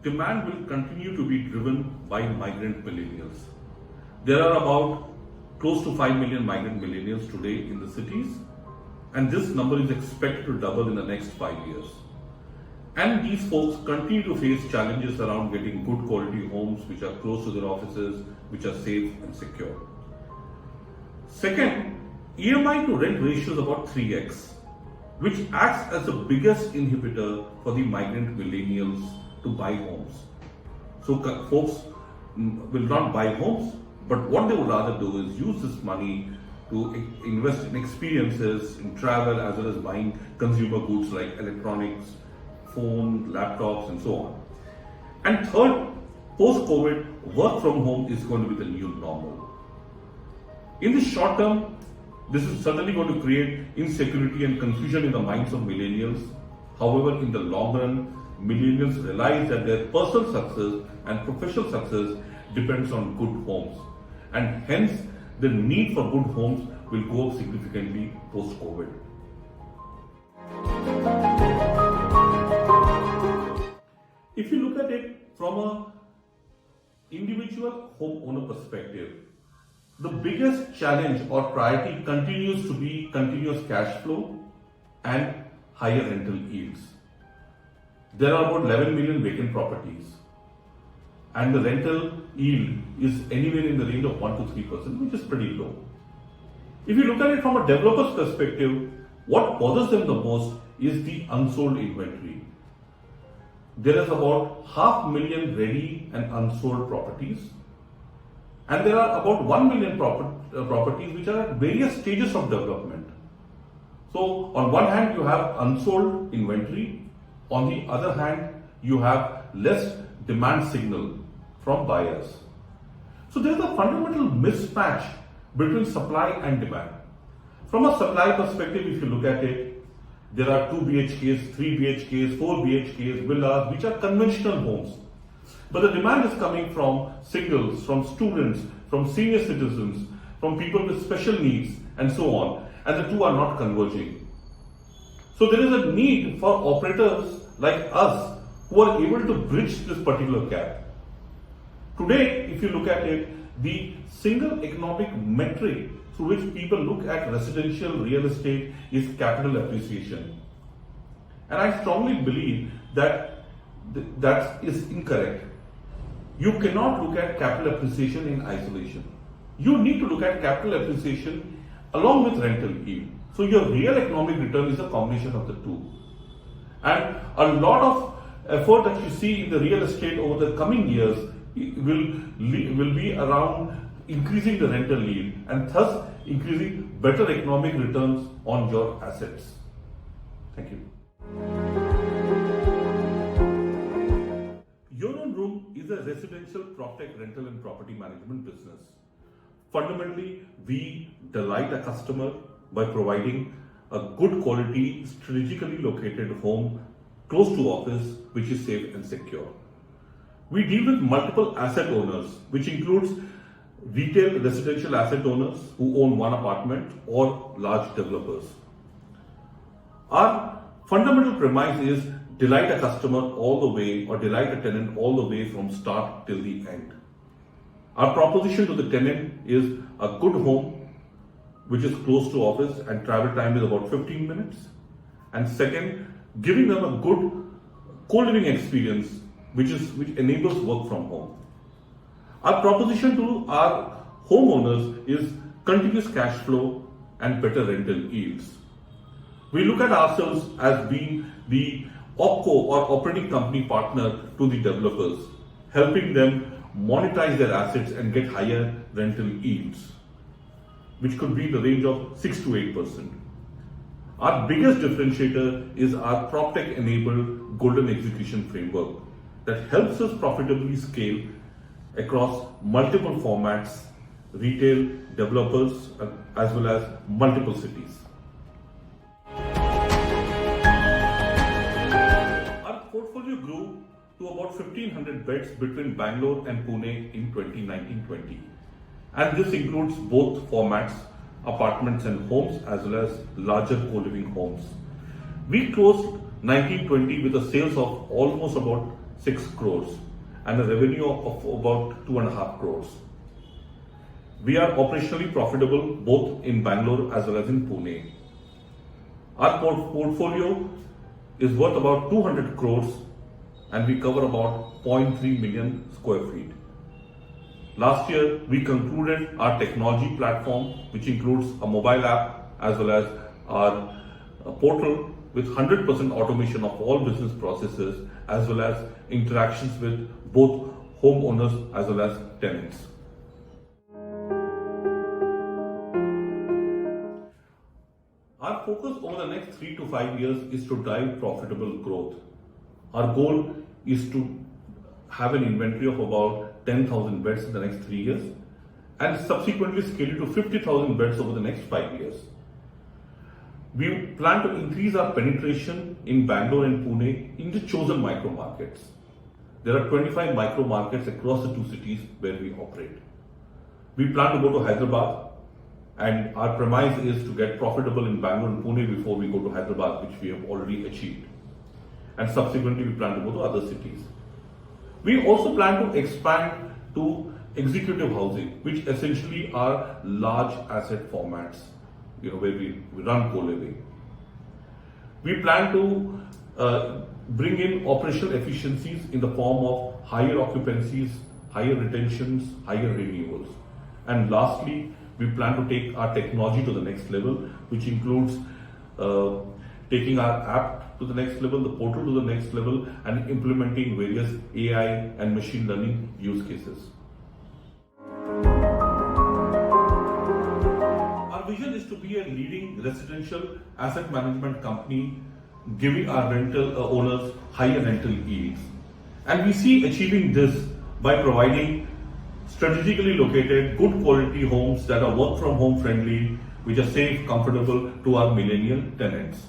demand will continue to be driven by migrant millennials. There are about close to 5 million migrant millennials today in the cities, and this number is expected to double in the next 5 years. And these folks continue to face challenges around getting good quality homes which are close to their offices, which are safe and secure. Second, EMI to rent ratio is about 3x, which acts as the biggest inhibitor for the migrant millennials to buy homes. So folks will not buy homes, but what they would rather do is use this money to invest in experiences, in travel, as well as buying consumer goods like electronics, phone, laptops, and so on. And third, post-COVID, work from home is going to be the new normal. In the short term, this is certainly going to create insecurity and confusion in the minds of millennials. However, in the long run, millennials realize that their personal success and professional success depends on good homes. And hence, the need for good homes will go up significantly post-COVID. If you look at it from an individual homeowner perspective, the biggest challenge or priority continues to be continuous cash flow and higher rental yields. There are about 11 million vacant properties, and the rental yield is anywhere in the range of 1 to 3%, which is pretty low. If you look at it from a developer's perspective, what bothers them the most is the unsold inventory. There is about 500,000 ready and unsold properties, and there are about 1 million properties which are at various stages of development. So on one hand, you have unsold inventory. On the other hand, you have less demand signal from buyers. So there is a fundamental mismatch between supply and demand. From a supply perspective, if you look at it, there are 2 BHKs, 3 BHKs, 4 BHKs, villas, which are conventional homes. But the demand is coming from singles, from students, from senior citizens, from people with special needs, and so on. And the two are not converging. So there is a need for operators like us who are able to bridge this particular gap. Today, if you look at it, the single economic metric through which people look at residential real estate is capital appreciation. And I strongly believe that that is incorrect. You cannot look at capital appreciation in isolation. You need to look at capital appreciation along with rental yield. So your real economic return is a combination of the two. And a lot of effort that you see in the real estate over the coming years will be around increasing the rental yield and thus increasing better economic returns on your assets. Thank you. Your Own Room is a residential PropTech rental and property management business. Fundamentally, we delight a customer by providing a good quality, strategically located home close to office, which is safe and secure. We deal with multiple asset owners, which includes retail residential asset owners who own one apartment or large developers. Our fundamental premise is delight a customer all the way, or delight a tenant all the way from start till the end. Our proposition to the tenant is a good home which is close to office and travel time is about 15 minutes. And second, giving them a good co-living experience which enables work from home. Our proposition to our homeowners is continuous cash flow and better rental yields. We look at ourselves as being the OpCo or operating company partner to the developers, helping them monetize their assets and get higher rental yields, which could be in the range of 6 to 8%. Our biggest differentiator is our PropTech enabled golden execution framework that helps us profitably scale across multiple formats, retail, developers, as well as multiple cities. Our portfolio grew to about 1,500 beds between Bangalore and Pune in 2019-20. And this includes both formats, apartments and homes, as well as larger co-living homes. We closed 19-20 with a sales of almost about 6 crores and a revenue of about 2.5 crores. We are operationally profitable both in Bangalore as well as in Pune. Our portfolio is worth about 200 crores and we cover about 0.3 million square feet. Last year, we concluded our technology platform, which includes a mobile app as well as our portal with 100% automation of all business processes as well as interactions with both homeowners as well as tenants. Our focus over the next 3 to 5 years is to drive profitable growth. Our goal is to have an inventory of about 10,000 beds in the next 3 years and subsequently scale it to 50,000 beds over the next 5 years. We plan to increase our penetration in Bangalore and Pune into chosen micro markets. There are 25 micro markets across the two cities where we operate. We plan to go to Hyderabad, and our premise is to get profitable in Bangalore and Pune before we go to Hyderabad, which we have already achieved. And subsequently, we plan to go to other cities. We also plan to expand to executive housing, which essentially are large asset formats, where we run co-living. We plan to bring in operational efficiencies in the form of higher occupancies, higher retentions, higher renewals. And lastly, we plan to take our technology to the next level, which includes taking our app to the next level, the portal to the next level, and implementing various AI and machine learning use cases. Our vision is to be a leading residential asset management company, giving our rental owners higher rental yields. And we see achieving this by providing strategically located, good quality homes that are work from home friendly, which are safe, comfortable to our millennial tenants.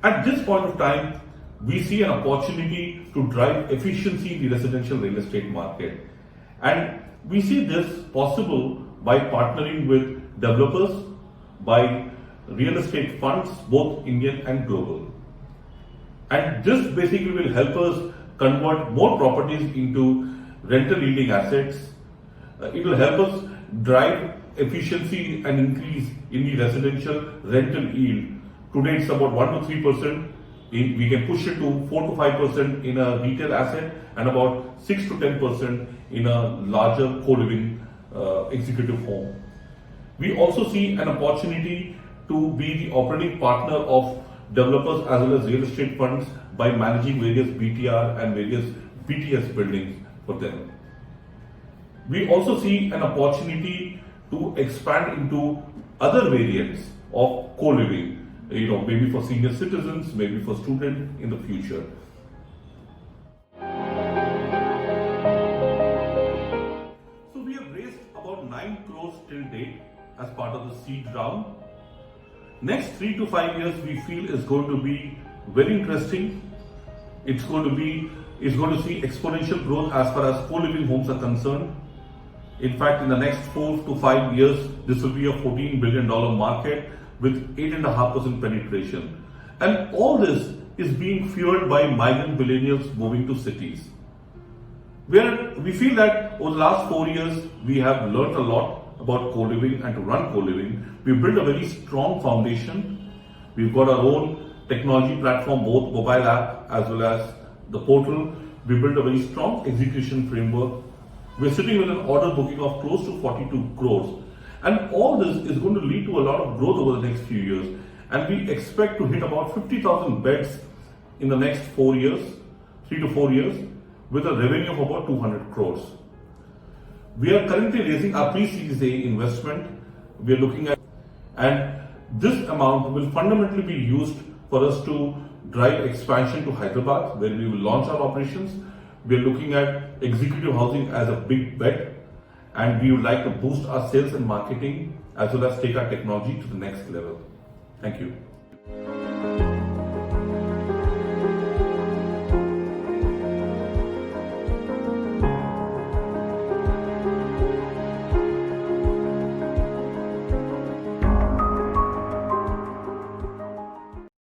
At this point of time, we see an opportunity to drive efficiency in the residential real estate market. And we see this possible by partnering with developers, by real estate funds, both Indian and global. And this basically will help us convert more properties into rental yielding assets. It will help us drive efficiency and increase in the residential rental yield. Today it's about 1 to 3%. We can push it to 4 to 5% in a retail asset and about 6 to 10% in a larger co-living executive home. We also see an opportunity to be the operating partner of developers as well as real estate funds by managing various BTR and various BTS buildings for them. We also see an opportunity to expand into other variants of co-living, maybe for senior citizens, maybe for students in the future. So we have raised about 9 crores till date as part of the seed round. Next 3 to 5 years we feel is going to be very interesting. It's going to see exponential growth as far as co-living homes are concerned. In fact, in the next 4 to 5 years, this will be a $14 billion market with 8.5% penetration. And all this is being fueled by migrant millennials moving to cities. We feel that over the last 4 years, we have learned a lot about co-living and to run co-living. We've built a very strong foundation. We've got our own technology platform, both mobile app as well as the portal. We built a very strong execution framework. We're sitting with an order booking of close to 42 crores. And all this is going to lead to a lot of growth over the next few years. And we expect to hit about 50,000 beds in the next 4 years, 3 to 4 years, with a revenue of about 200 crores. We are currently raising our pre-Series A investment. We are looking at, and this amount will fundamentally be used for us to drive expansion to Hyderabad, where we will launch our operations. We are looking at executive housing as a big bet, and we would like to boost our sales and marketing as well as take our technology to the next level. Thank you.